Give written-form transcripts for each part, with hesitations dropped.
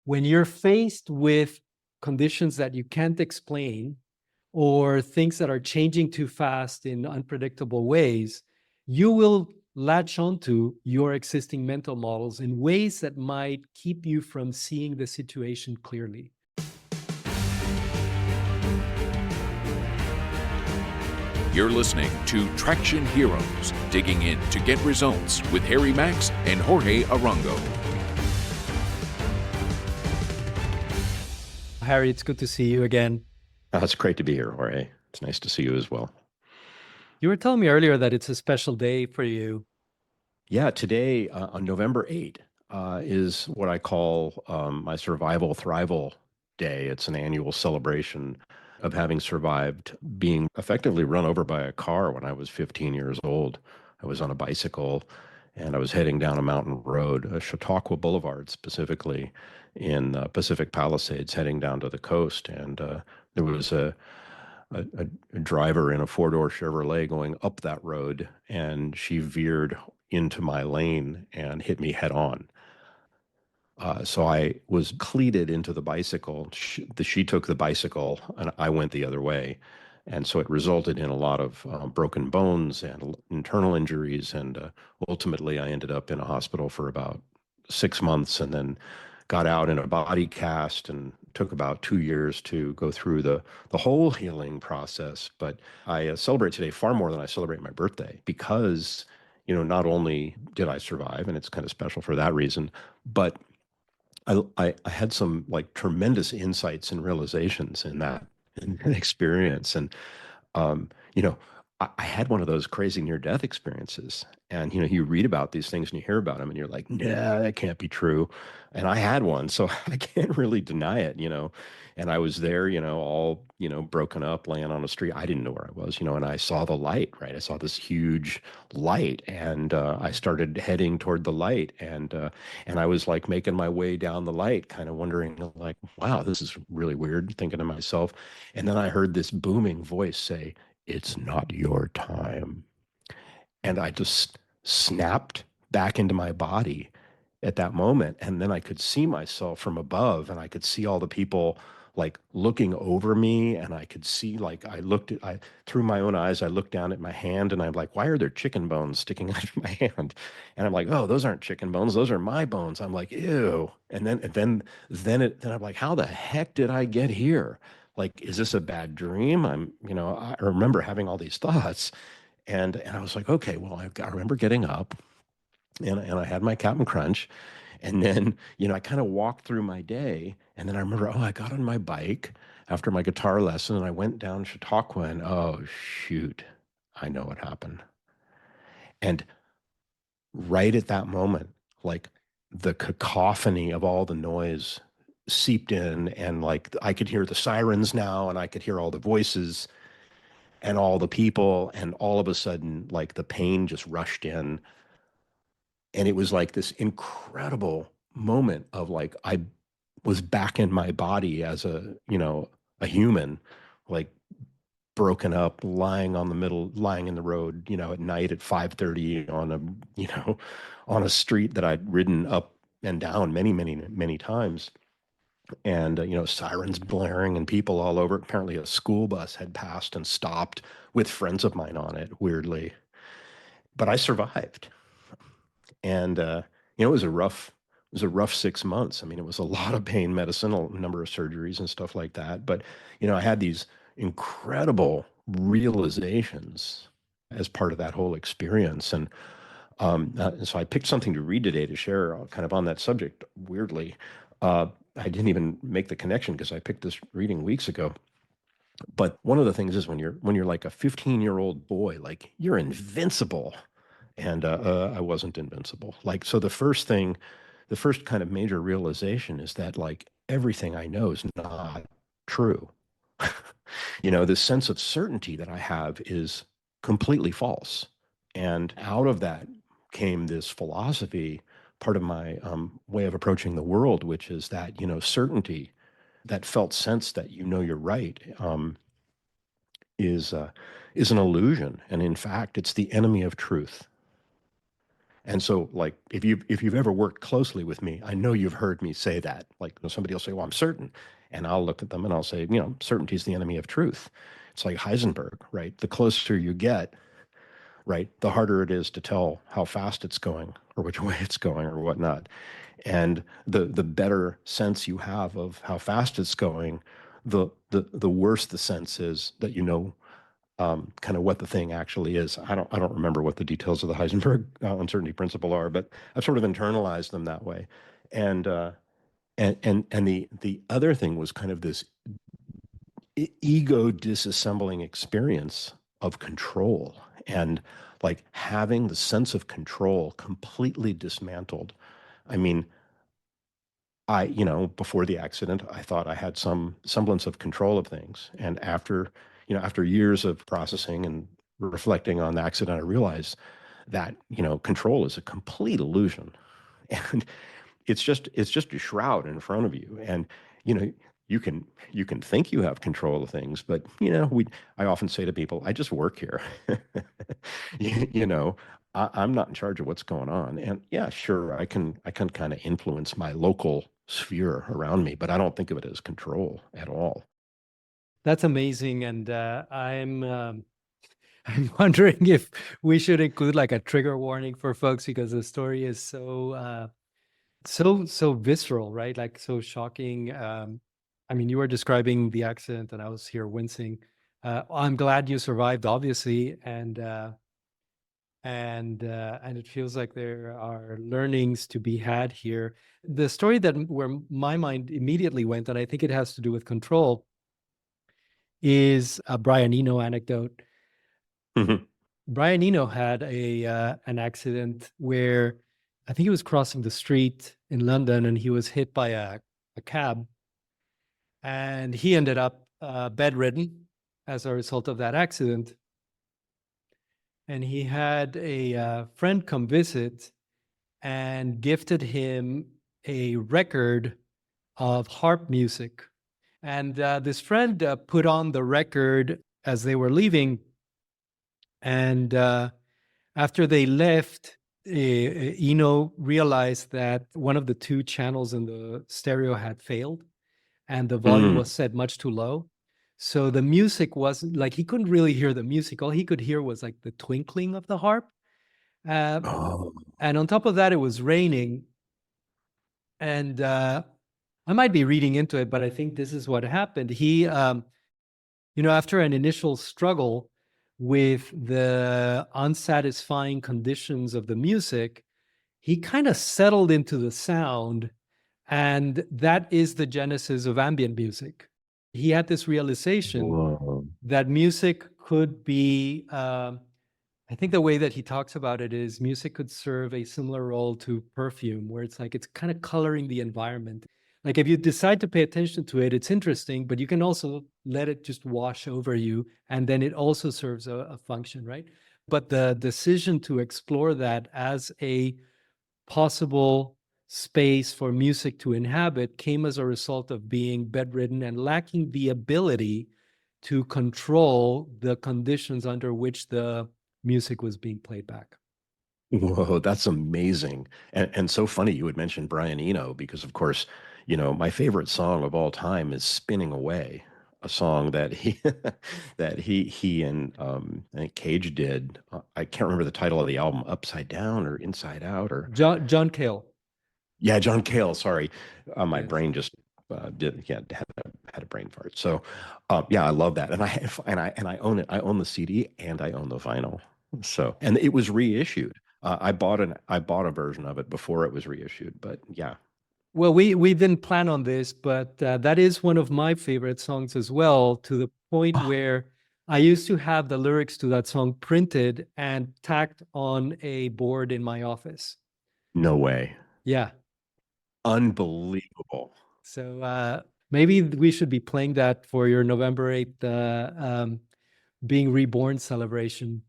When you're faced with conditions that you can't explain or things that are changing too fast in unpredictable ways, you will latch onto your existing mental models in ways that might keep you from seeing the situation clearly. You're listening to Traction Heroes, digging in to get results with Harry Max and Jorge Arango. Harry, it's good to see you again. It's great to be here, Jorge. It's nice to see you as well. You were telling me earlier that it's a special day for you. Yeah, today on November 8th is what I call my Survival Thrival Day. It's an annual celebration of having survived being effectively run over by a car when I was 15 years old. I was on a bicycle and I was heading down a mountain road, Chautauqua Boulevard specifically, in Pacific Palisades, heading down to the coast. And there was a driver in a four-door Chevrolet going up that road, and she veered into my lane and hit me head on. So I was cleated into the bicycle. She took the bicycle, and I went the other way. And so it resulted in a lot of broken bones and internal injuries. And ultimately, I ended up in a hospital for about 6 months and then got out in a body cast and took about 2 years to go through the whole healing process. But I celebrate today far more than I celebrate my birthday because, not only did I survive, and it's kind of special for that reason, but I had some like tremendous insights and realizations in that experience. And, um, you know, I had one of those crazy near-death experiences. And, you read about these things and you hear about them and you're like, nah, that can't be true. And I had one, so I can't really deny it. And I was there, all, broken up, laying on the street. I didn't know where I was, and I saw the light, right? I saw this huge light and I started heading toward the light and I was like making my way down the light, kind of wondering like, wow, this is really weird, thinking to myself. And then I heard this booming voice say, "It's not your time." And I just snapped back into my body at that moment. And then I could see myself from above and I could see all the people like looking over me. And I could see, like, through my own eyes, I looked down at my hand and I'm like, why are there chicken bones sticking out of my hand? And I'm like, oh, those aren't chicken bones. Those are my bones. I'm like, ew. And then I'm like, how the heck did I get here? Like, is this a bad dream? I remember having all these thoughts. And I was like, okay, well, I remember getting up and I had my Captain Crunch. And then, I kind of walked through my day. And then I remember, oh, I got on my bike after my guitar lesson and I went down Chautauqua and oh, shoot, I know what happened. And right at that moment, like the cacophony of all the noise seeped in and like I could hear the sirens now and I could hear all the voices and all the people, and all of a sudden, like the pain just rushed in. And it was like this incredible moment of like, I was back in my body as a human, like broken up, lying in the road, at night at 5:30 on a street that I'd ridden up and down many, many, many times. And sirens blaring and people all over. Apparently a school bus had passed and stopped with friends of mine on it, weirdly. But I survived. And it was a rough 6 months. I mean, it was a lot of pain medicine, a number of surgeries and stuff like that. But I had these incredible realizations as part of that whole experience. And so I picked something to read today to share kind of on that subject. Weirdly, I didn't even make the connection because I picked this reading weeks ago. But one of the things is when you're like a 15-year-old boy, like you're invincible. And I wasn't invincible. Like, so the first kind of major realization is that like everything I know is not true. This sense of certainty that I have is completely false. And out of that came this philosophy, part of my way of approaching the world, which is that, certainty, that felt sense that you're right, is an illusion. And in fact, it's the enemy of truth. And so, like, if you've ever worked closely with me, I know you've heard me say that. Like, somebody will say, "Well, I'm certain," and I'll look at them and I'll say, certainty is the enemy of truth. It's like Heisenberg, right? The closer you get, right, the harder it is to tell how fast it's going or which way it's going or whatnot. And the better sense you have of how fast it's going, the worse the sense is that kind of what the thing actually is. I don't remember what the details of the Heisenberg uncertainty principle are, but I've sort of internalized them that way. And the other thing was kind of this ego disassembling experience of control, and like having the sense of control completely dismantled. I mean, before the accident, I thought I had some semblance of control of things. And after years of processing and reflecting on the accident, I realized that, control is a complete illusion. And it's just a shroud in front of you. And, you know, you can think you have control of things, but I often say to people, I just work here. you, you know, I'm not in charge of what's going on. And yeah, sure, I can kind of influence my local sphere around me, but I don't think of it as control at all. That's amazing. And I'm wondering if we should include like a trigger warning for folks because the story is so visceral, right? Like so shocking. I mean, you were describing the accident and I was here wincing. I'm glad you survived, obviously, and it feels like there are learnings to be had here. The story that where my mind immediately went, and I think it has to do with control, is a Brian Eno anecdote. Mhm. Brian Eno had a an accident where I think he was crossing the street in London and he was hit by a cab, and he ended up bedridden as a result of that accident. And he had a friend come visit and gifted him a record of harp music. And this friend put on the record as they were leaving. And after they left, Eno realized that one of the two channels in the stereo had failed and the volume Mm. was set much too low. So the music wasn't like he couldn't really hear the music. All he could hear was like the twinkling of the harp. Uh, Oh. and on top of that, it was raining. And I might be reading into it, but I think this is what happened. He, after an initial struggle with the unsatisfying conditions of the music, he kind of settled into the sound. And that is the genesis of ambient music. He had this realization Whoa. that music could be, I think the way that he talks about it is music could serve a similar role to perfume, where it's like it's kind of coloring the environment. Like if you decide to pay attention to it, it's interesting, but you can also let it just wash over you. And then it also serves a function, right? But the decision to explore that as a possible space for music to inhabit came as a result of being bedridden and lacking the ability to control the conditions under which the music was being played back. Whoa, that's amazing. And so funny you would mention Brian Eno because of course, my favorite song of all time is Spinning Away, a song that he that he and I think Cage did. I can't remember the title of the album, Upside Down or Inside Out or John Cale. yeah, John Cale, sorry. My Yes. brain just had a brain fart. So yeah, I love that. And I own it. I own the CD and I own the vinyl. So and it was reissued. I bought a version of it before it was reissued, but yeah. Well, we didn't plan on this, but that is one of my favorite songs as well, to the point Oh, where I used to have the lyrics to that song printed and tacked on a board in my office. no way. Yeah. Unbelievable. So maybe we should be playing that for your November 8th being reborn celebration,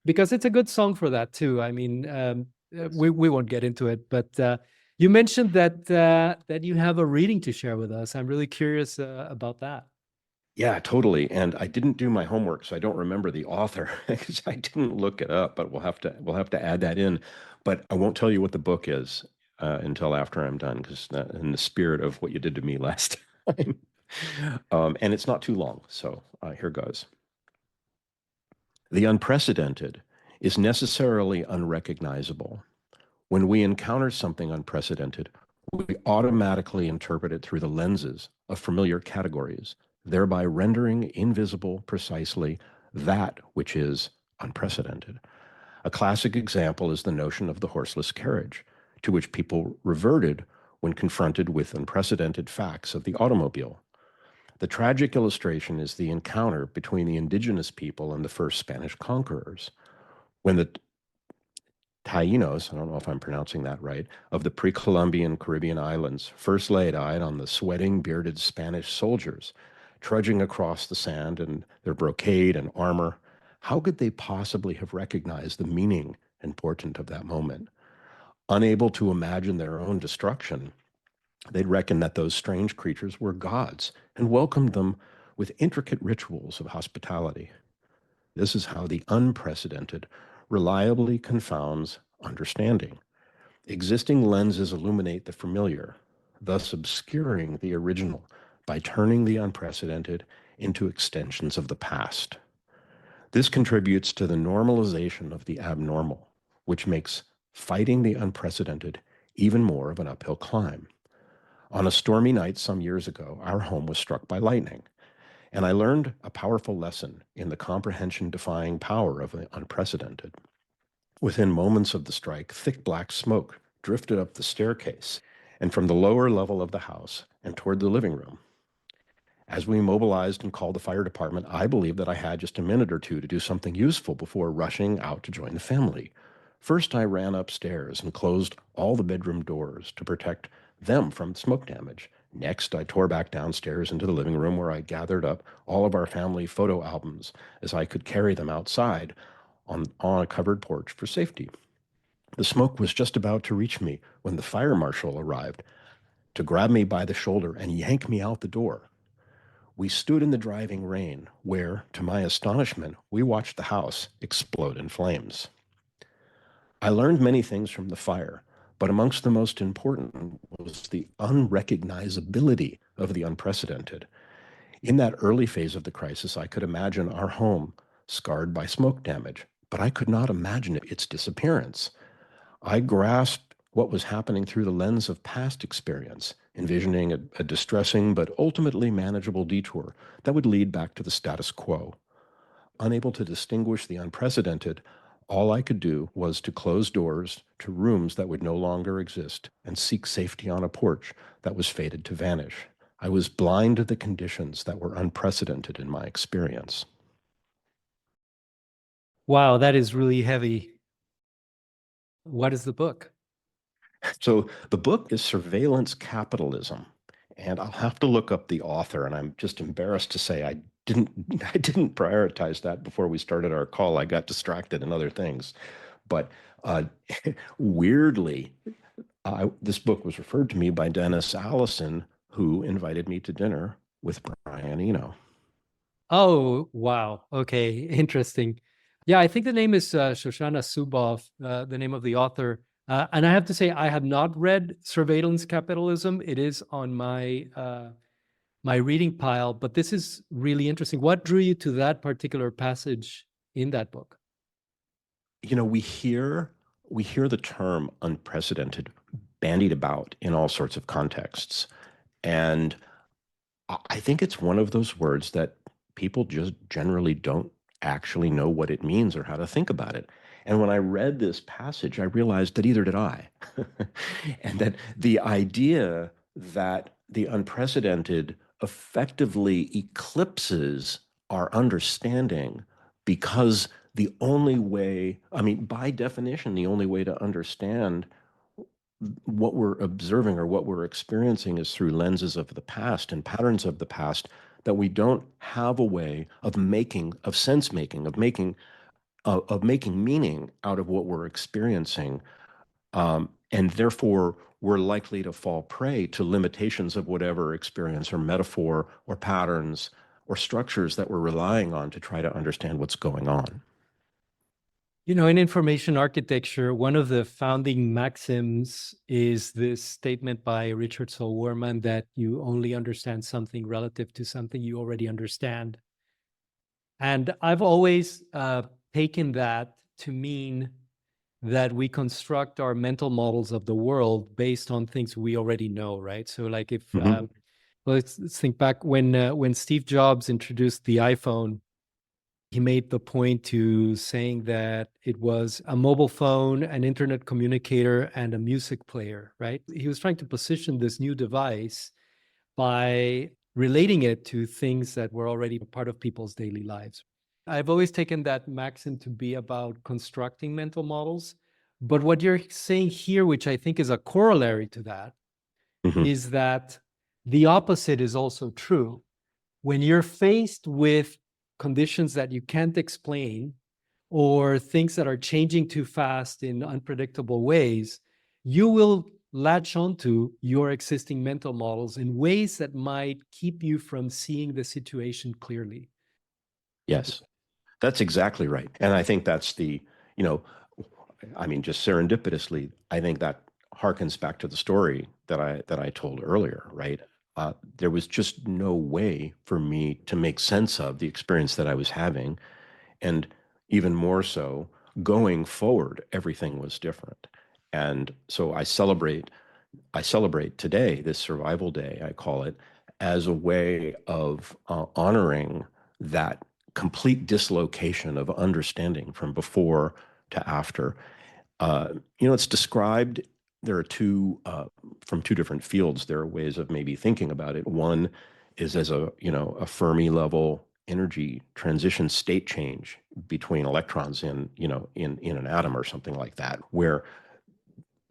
because it's a good song for that too. I mean, we won't get into it, but you mentioned that that you have a reading to share with us. I'm really curious about that. Yeah, totally. And I didn't do my homework, so I don't remember the author because I didn't look it up, but we'll have to add that in. But I won't tell you what the book is until after I'm done, because in the spirit of what you did to me last time. And it's not too long, so here goes. The unprecedented is necessarily unrecognizable. When we encounter something unprecedented, we automatically interpret it through the lenses of familiar categories, thereby rendering invisible precisely that which is unprecedented. A classic example is the notion of the horseless carriage, to which people reverted when confronted with unprecedented facts of the automobile. The tragic illustration is the encounter between the indigenous people and the first Spanish conquerors. When the Taínos, I don't know if I'm pronouncing that right, of the pre-Columbian Caribbean islands first laid eyes on the sweating, bearded Spanish soldiers trudging across the sand in their brocade and armor, how could they possibly have recognized the meaning and portent of that moment? Unable to imagine their own destruction, they'd reckon that those strange creatures were gods and welcomed them with intricate rituals of hospitality. This is how the unprecedented reliably confounds understanding. Existing lenses illuminate the familiar, thus obscuring the original by turning the unprecedented into extensions of the past. This contributes to the normalization of the abnormal, which makes fighting the unprecedented even more of an uphill climb. On a stormy night some years ago, our home was struck by lightning, and I learned a powerful lesson in the comprehension-defying power of the unprecedented. Within moments of the strike, thick black smoke drifted up the staircase and from the lower level of the house and toward the living room. As we mobilized and called the fire department, I believed that I had just a minute or two to do something useful before rushing out to join the family. First, I ran upstairs and closed all the bedroom doors to protect them from smoke damage. Next, I tore back downstairs into the living room where I gathered up all of our family photo albums as I could carry them outside on a covered porch for safety. The smoke was just about to reach me when the fire marshal arrived to grab me by the shoulder and yank me out the door. We stood in the driving rain where, to my astonishment, we watched the house explode in flames. I learned many things from the fire, but amongst the most important was the unrecognizability of the unprecedented. In that early phase of the crisis, I could imagine our home scarred by smoke damage, but I could not imagine its disappearance. I grasped what was happening through the lens of past experience, envisioning a distressing but ultimately manageable detour that would lead back to the status quo. Unable to distinguish the unprecedented, all I could do was to close doors to rooms that would no longer exist and seek safety on a porch that was fated to vanish. I was blind to the conditions that were unprecedented in my experience. Wow, that is really heavy. What is the book? So the book is Surveillance Capitalism, and I'll have to look up the author, and I'm just embarrassed to say didn't I didn't prioritize that before we started our call. I got distracted in other things. But uh, weirdly, this book was referred to me by Dennis Allison, who invited me to dinner with Brian Eno. Oh, wow. Okay, interesting. Yeah, I think the name is Shoshana Zuboff, the name of the author. And I have to say, I have not read Surveillance Capitalism. It is on my reading pile, but this is really interesting. What drew you to that particular passage in that book? You know, we hear the term unprecedented bandied about in all sorts of contexts, and I think it's one of those words that people just generally don't actually know what it means or how to think about it. And when I read this passage, I realized that either did I. And that the idea that the unprecedented effectively eclipses our understanding because the only way, I mean, by definition, the only way to understand what we're observing or what we're experiencing is through lenses of the past and patterns of the past, that we don't have a way of making, of sense making, of making meaning out of what we're experiencing. And therefore, we're likely to fall prey to limitations of whatever experience or metaphor or patterns or structures that we're relying on to try to understand what's going on. You know, in information architecture, one of the founding maxims is this statement by Richard Saul Wurman that you only understand something relative to something you already understand. And I've always taken that to mean that we construct our mental models of the world based on things we already know, right? So, like if let's think back when Steve Jobs introduced the iPhone, he made the point to saying that it was a mobile phone, an internet communicator, and a music player, right? He was trying to position this new device by relating it to things that were already part of people's daily lives. I've always taken that maxim to be about constructing mental models. But what you're saying here, which I think is a corollary to that, is that the opposite is also true. When you're faced with conditions that you can't explain or things that are changing too fast in unpredictable ways, you will latch onto your existing mental models in ways that might keep you from seeing the situation clearly. Yes, that's exactly right. And I think that's you know, I mean, just serendipitously, I think that harkens back to the story that I told earlier, right? There was just no way for me to make sense of the experience that I was having. And even more so, going forward, everything was different. And so I celebrate today, this survival day, I call it, as a way of honoring that complete dislocation of understanding from before to after. It's described, there are from two different fields, there are ways of maybe thinking about it. One is as a Fermi level energy transition state change between electrons in an atom or something like that, where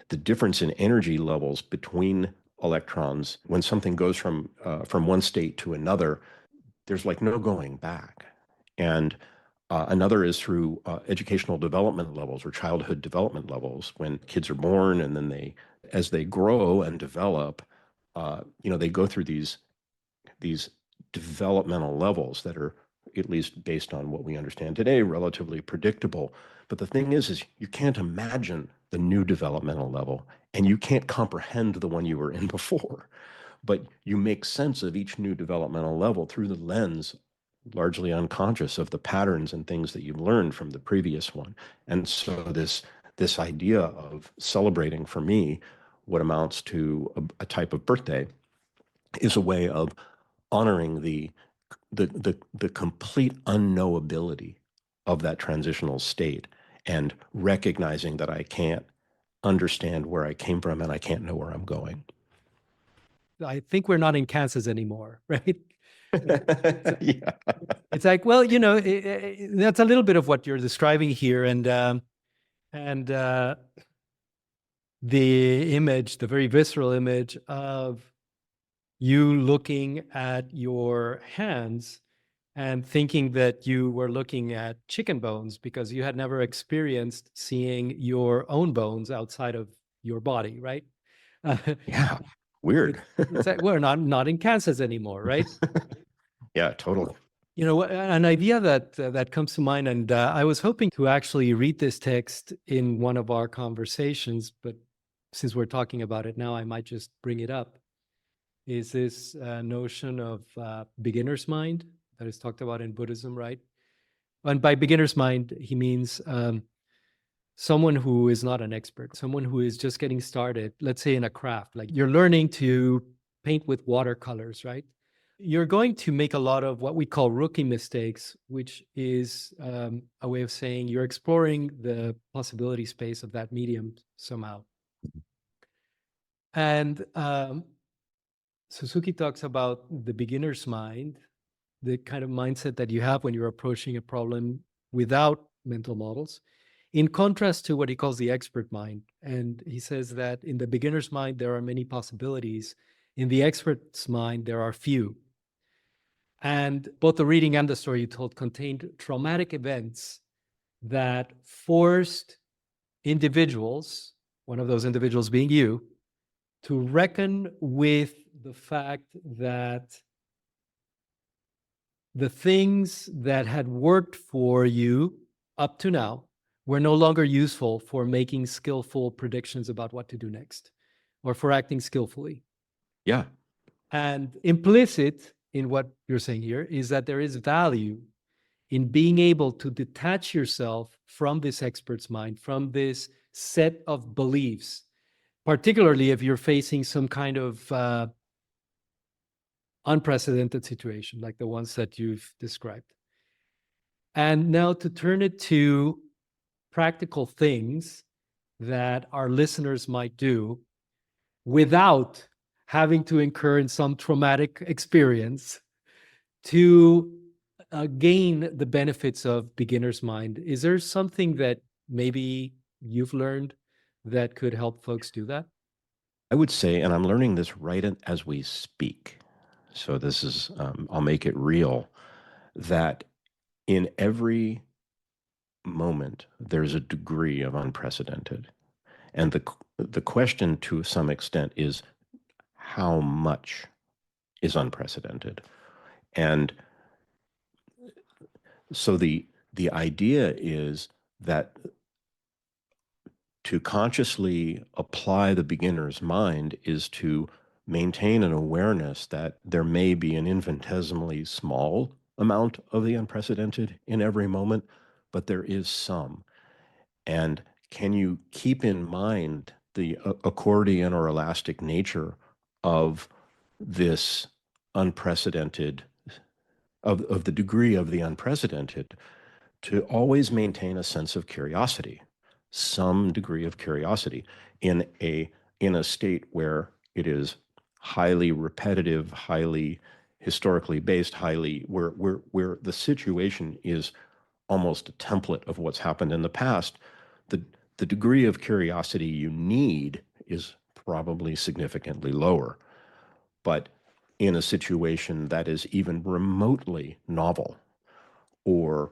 the difference in energy levels between electrons, when something goes from one state to another, there's like no going back. And another is through educational development levels or childhood development levels, when kids are born and then as they grow and develop, they go through these developmental levels that are, at least based on what we understand today, relatively predictable. But the thing is you can't imagine the new developmental level, and you can't comprehend the one you were in before. But you make sense of each new developmental level through the lens, largely unconscious, of the patterns and things that you've learned from the previous one. And so this idea of celebrating, for me, what amounts to a type of birthday is a way of honoring the complete unknowability of that transitional state, and recognizing that I can't understand where I came from and I can't know where I'm going. I think we're not in Kansas anymore, right? Yeah. It's like, well, that's a little bit of what you're describing here, and the image, the very visceral image of you looking at your hands and thinking that you were looking at chicken bones because you had never experienced seeing your own bones outside of your body, right? Yeah. Weird. It's like we're not in Kansas anymore, right? Yeah, totally. An idea that comes to mind, and I was hoping to actually read this text in one of our conversations, but since we're talking about it now, I might just bring it up, is this notion of beginner's mind that is talked about in Buddhism, right? And by beginner's mind, he means someone who is not an expert, someone who is just getting started, let's say in a craft, like you're learning to paint with watercolors, right? You're going to make a lot of what we call rookie mistakes, which is a way of saying you're exploring the possibility space of that medium somehow. And Suzuki talks about the beginner's mind, the kind of mindset that you have when you're approaching a problem without mental models, in contrast to what he calls the expert mind. And he says that in the beginner's mind, there are many possibilities. In the expert's mind, there are few. And both the reading and the story you told contained traumatic events that forced individuals, one of those individuals being you, to reckon with the fact that the things that had worked for you up to now were no longer useful for making skillful predictions about what to do next or for acting skillfully. Yeah. And implicit in what you're saying here is that there is value in being able to detach yourself from this expert's mind, from this set of beliefs, particularly if you're facing some kind of unprecedented situation like the ones that you've described. And now to turn it to practical things that our listeners might do without having to incur in some traumatic experience to gain the benefits of beginner's mind. Is there something that maybe you've learned that could help folks do that? I would say, and I'm learning this as we speak. So this is, I'll make it real, that in every moment, there's a degree of unprecedented. And the question to some extent is how much is unprecedented? And so the idea is that to consciously apply the beginner's mind is to maintain an awareness that there may be an infinitesimally small amount of the unprecedented in every moment, but there is some. And can you keep in mind the accordion or elastic nature of this unprecedented, of the degree of the unprecedented, to always maintain a sense of curiosity, some degree of curiosity in a state where it is highly repetitive, highly historically based, highly where the situation is almost a template of what's happened in the past. The the degree of curiosity you need is probably significantly lower. But in a situation that is even remotely novel, or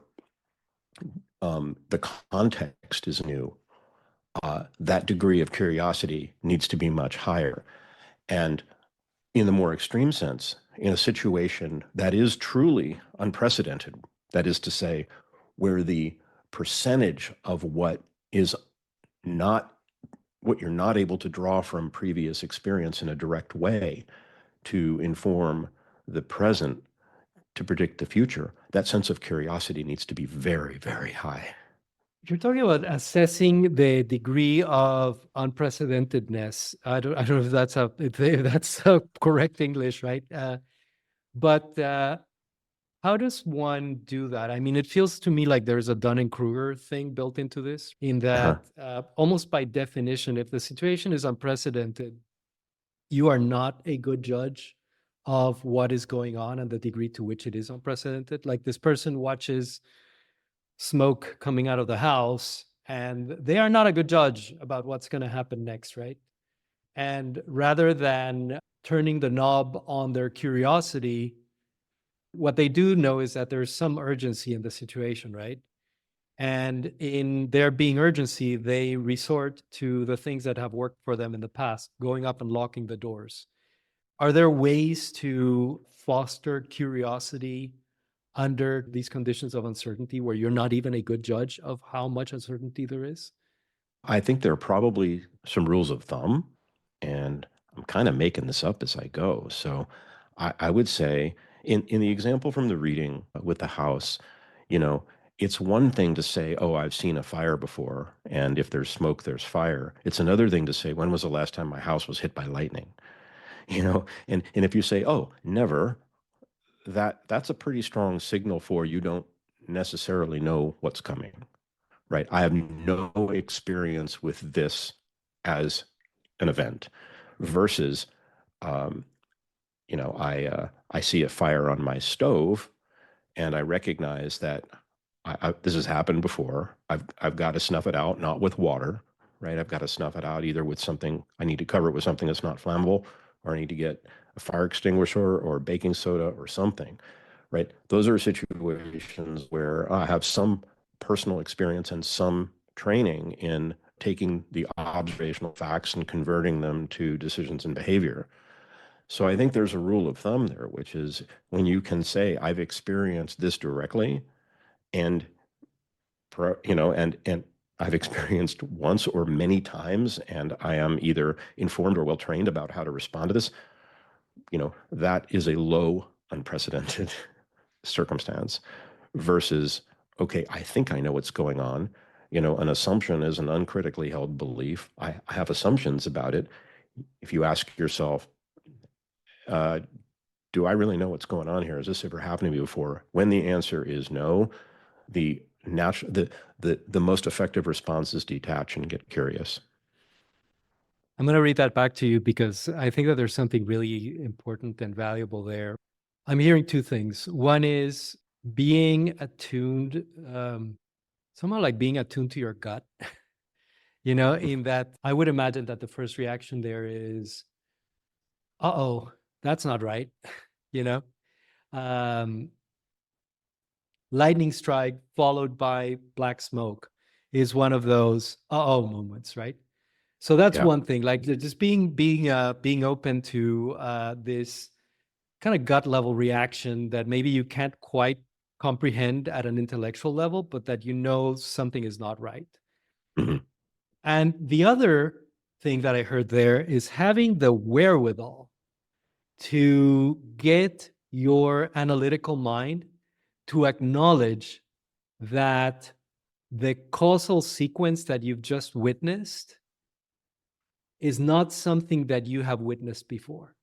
the context is new, that degree of curiosity needs to be much higher. And in the more extreme sense, in a situation that is truly unprecedented, that is to say, where the percentage of is not what you're not able to draw from previous experience in a direct way to inform the present, to predict the future, that sense of curiosity needs to be very, very high. You're talking about assessing the degree of unprecedentedness. I don't know if that's a correct English, right? But how does one do that? I mean, it feels to me like there's a Dunning-Kruger thing built into this, in Uh-huh. that almost by definition, if the situation is unprecedented, you are not a good judge of what is going on and the degree to which it is unprecedented. Like this person watches smoke coming out of the house and they are not a good judge about what's going to happen next, right? And rather than turning the knob on their curiosity, what they do know is that there's some urgency in the situation, right? And in there being urgency, they resort to the things that have worked for them in the past, going up and locking the doors. Are there ways to foster curiosity under these conditions of uncertainty where you're not even a good judge of how much uncertainty there is? I think there are probably some rules of thumb, and I'm kind of making this up as I go. So I would say, in the example from the reading with the house, you know, it's one thing to say, oh, I've seen a fire before, and if there's smoke, there's fire. It's another thing to say, when was the last time my house was hit by lightning? And if you say, oh, never, that's a pretty strong signal for you don't necessarily know what's coming, right? I have no experience with this as an event versus, um, I see a fire on my stove and I recognize that this has happened before. I've got to snuff it out, not with water, right? I've got to snuff it out either with something, I need to cover it with something that's not flammable, or I need to get a fire extinguisher or baking soda or something, right? Those are situations where I have some personal experience and some training in taking the observational facts and converting them to decisions and behavior. So I think there's a rule of thumb there, which is when you can say, I've experienced this directly, and and I've experienced once or many times, and I am either informed or well trained about how to respond to this, that is a low, unprecedented circumstance versus, okay, I think I know what's going on. An assumption is an uncritically held belief. I have assumptions about it. If you ask yourself, uh, do I really know what's going on here? Has this ever happened to me before? When the answer is no, the natural the most effective response is detach and get curious. I'm going to read that back to you because I think that there's something really important and valuable there. I'm hearing two things. One is being attuned, somehow like being attuned to your gut, in that I would imagine that the first reaction there is, uh-oh, that's not right. you know, um, lightning strike followed by black smoke is one of those uh-oh moments, right? So that's Yeah. one thing, like just being open to this kind of gut level reaction that maybe you can't quite comprehend at an intellectual level, but that something is not right. Mhm. And the other thing that I heard there is having the wherewithal to get your analytical mind to acknowledge that the causal sequence that you've just witnessed is not something that you have witnessed before.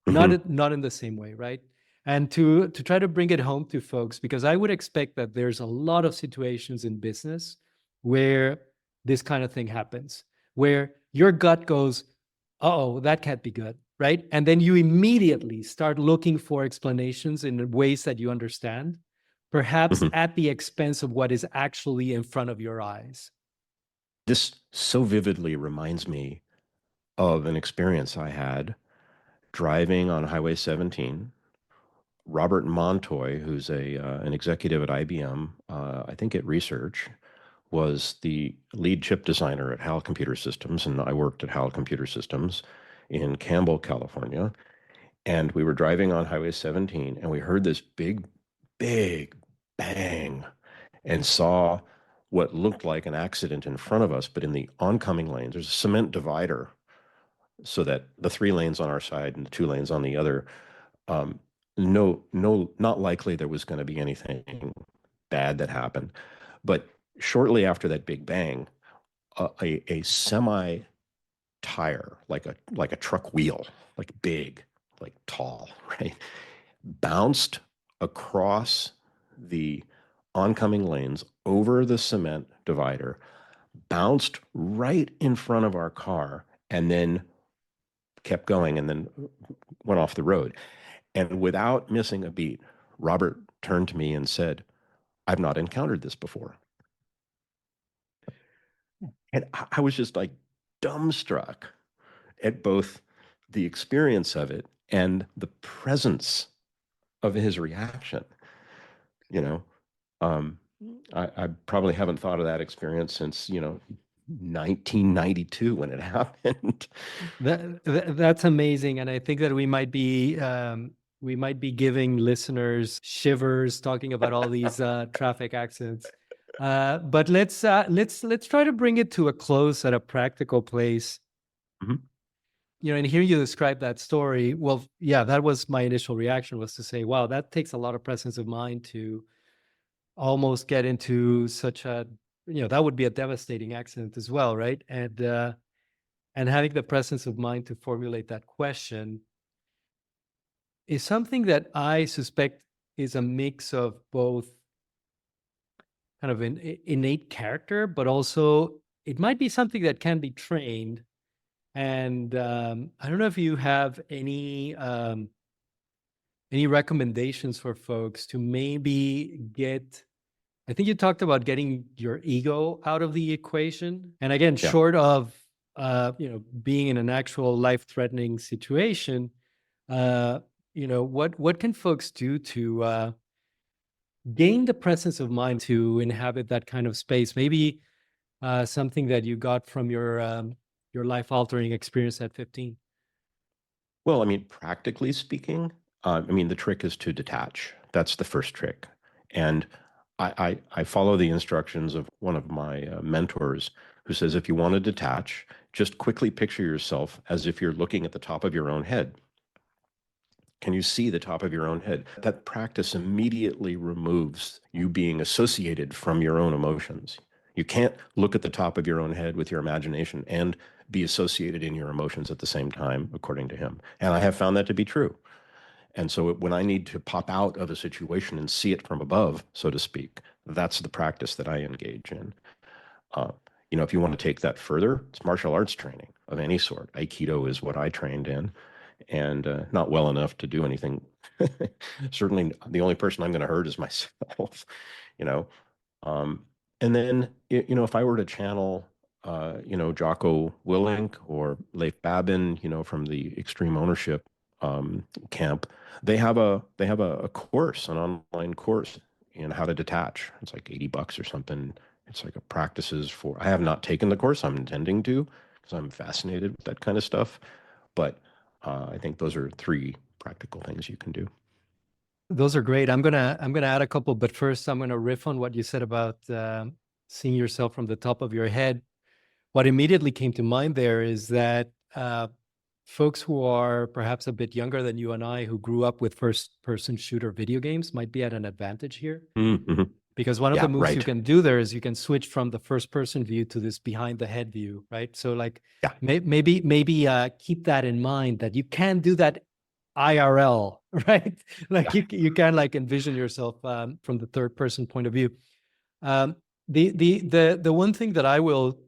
Mhm. Not in the same way, right? And to try to bring it home to folks, because I would expect that there's a lot of situations in business where this kind of thing happens, where your gut goes, oh, that can't be good, right? And then you immediately start looking for explanations in ways that you understand, perhaps Mhm. at the expense of what is actually in front of your eyes. This so vividly reminds me of an experience I had driving on Highway 17. Robert Montoy, who's an executive at IBM, I think at Research, was the lead chip designer at HAL Computer Systems, and I worked at HAL Computer Systems in Campbell, California. And we were driving on Highway 17, and we heard this big, big bang and saw what looked like an accident in front of us, but in the oncoming lanes, there's a cement divider so that the 3 lanes on our side and the 2 lanes on the other, um, no, not likely there was going to be anything bad that happened. But shortly after that big bang, a semi tire, like a truck wheel, like big, like tall, right, bounced across the oncoming lanes over the cement divider, bounced right in front of our car, and then kept going and then went off the road. And without missing a beat, Robert turned to me and said, I've not encountered this before. And I was just like dumbstruck at both the experience of it and the presence of his reaction. You know, um, I probably haven't thought of that experience since, 1992 when it happened. That's amazing, and I think that we might be giving listeners shivers talking about all these traffic accidents. But let's try to bring it to a close at a practical place. Mhm. And hearing you describe that story, well, yeah, that was my initial reaction, was to say, wow, that takes a lot of presence of mind to almost get into such a, that would be a devastating accident as well, right? And having the presence of mind to formulate that question is something that I suspect is a mix of both kind of an innate character, but also it might be something that can be trained. And I don't know if you have any recommendations for folks to maybe get. I think you talked about getting your ego out of the equation, and again, Yeah. short of being in an actual life-threatening situation. Uh, what can folks do to gain the presence of mind to inhabit that kind of space? Maybe something that you got from your life-altering experience at 15. Well, I mean, practically speaking, I mean, the trick is to detach. That's the first trick. And I follow the instructions of one of my mentors who says, if you want to detach, just quickly picture yourself as if you're looking at the top of your own head. Can you see the top of your own head? That practice immediately removes you being associated from your own emotions. You can't look at the top of your own head with your imagination and be associated in your emotions at the same time, according to him. And I have found that to be true. And so when I need to pop out of a situation and see it from above, so to speak, that's the practice that I engage in. Uh, if you want to take that further, it's martial arts training of any sort. Aikido is what I trained in, and not well enough to do anything. Certainly, the only person I'm going to hurt is myself. you know. Um, and then, if I were to channel, Jocko Willink or Leif Babin, from the extreme ownership camp, they have a course, an online course in how to detach. It's like $80 or something. It's like a practices for. I have not taken the course. I'm intending to because I'm fascinated with that kind of stuff. But I think those are three practical things you can do. Those are great. I'm gonna add a couple, but first I'm gonna riff on what you said about seeing yourself from the top of your head. What immediately came to mind there is that folks who are perhaps a bit younger than you and I, who grew up with first-person shooter video games, might be at an advantage here. Mm-hmm. Because one of the Yeah, moves you right. can do there is you can switch from the first-person view to this behind-the-head view, right? So like Yeah. maybe keep that in mind, that you can do that IRL, right? Like you can like envision yourself from the third-person point of view. The one thing that I will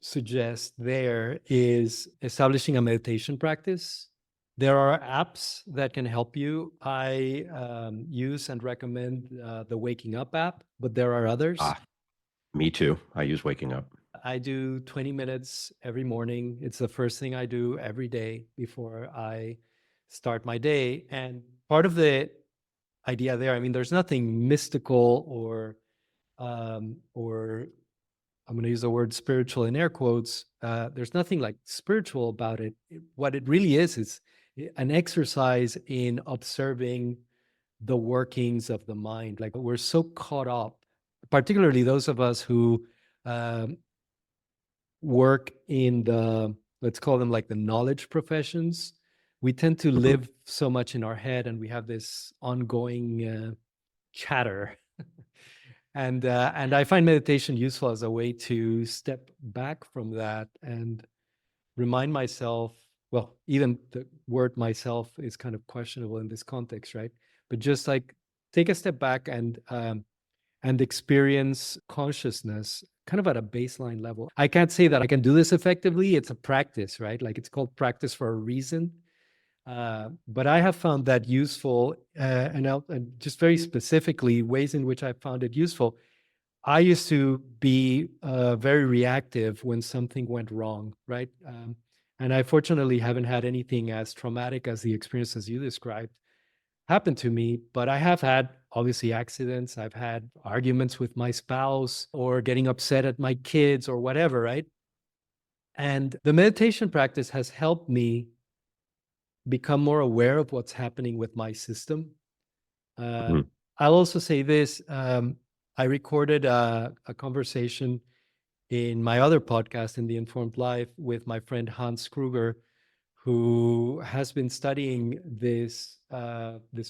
suggest there is establishing a meditation practice. There are apps that can help you. I use and recommend the Waking Up app, but there are others. Me too. I use Waking Up. I do 20 minutes every morning. It's the first thing I do every day before I start my day. And part of the idea there, I mean, there's nothing mystical or I'm going to use the word spiritual in air quotes. There's nothing like spiritual about it. What it really is an exercise in observing the workings of the mind. Like we're so caught up, particularly those of us who work in the, let's call them like the knowledge professions. We tend to live so much in our head, and we have this ongoing chatter. And I find meditation useful as a way to step back from that and remind myself, well, even the word myself is kind of questionable in this context, right? But just like take a step back and experience consciousness kind of at a baseline level. I can't say that I can do this effectively. It's a practice, right? Like it's called practice for a reason. But I have found that useful, and just very specifically, ways in which I found it useful. I used to be very reactive when something went wrong, right? And I fortunately haven't had anything as traumatic as the experiences you described happen to me, but I have had obviously accidents. I've had arguments with my spouse or getting upset at my kids or whatever, right? And the meditation practice has helped me become more aware of what's happening with my system. I'll also say this. I recorded a conversation in my other podcast, In the Informed Life, with my friend Hans Kruger, who has been studying this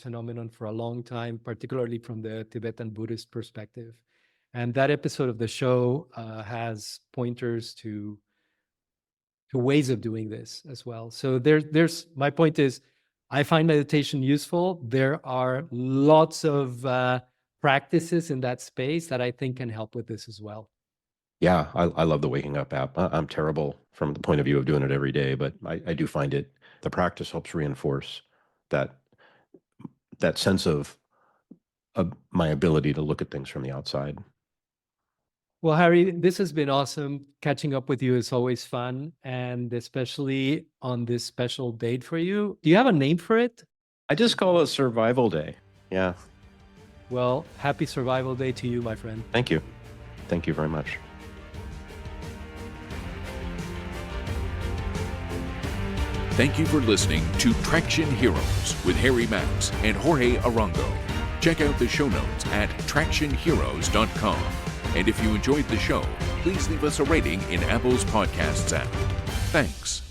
phenomenon for a long time, particularly from the Tibetan Buddhist perspective. And that episode of the show has pointers to ways of doing this as well. So there's my point is, I find meditation useful. There are lots of practices in that space that I think can help with this as well. Yeah, I love the Waking Up app. I'm terrible from the point of view of doing it every day, but I do find the practice helps reinforce that sense of my ability to look at things from the outside. Well, Harry, this has been awesome. Catching up with you is always fun, and especially on this special date for you. Do you have a name for it? I just call it Survival Day. Yeah. Well, happy Survival Day to you, my friend. Thank you. Thank you very much. Thank you for listening to Traction Heroes with Harry Max and Jorge Arango. Check out the show notes at tractionheroes.com. And if you enjoyed the show, please leave us a rating in Apple's Podcasts app. Thanks.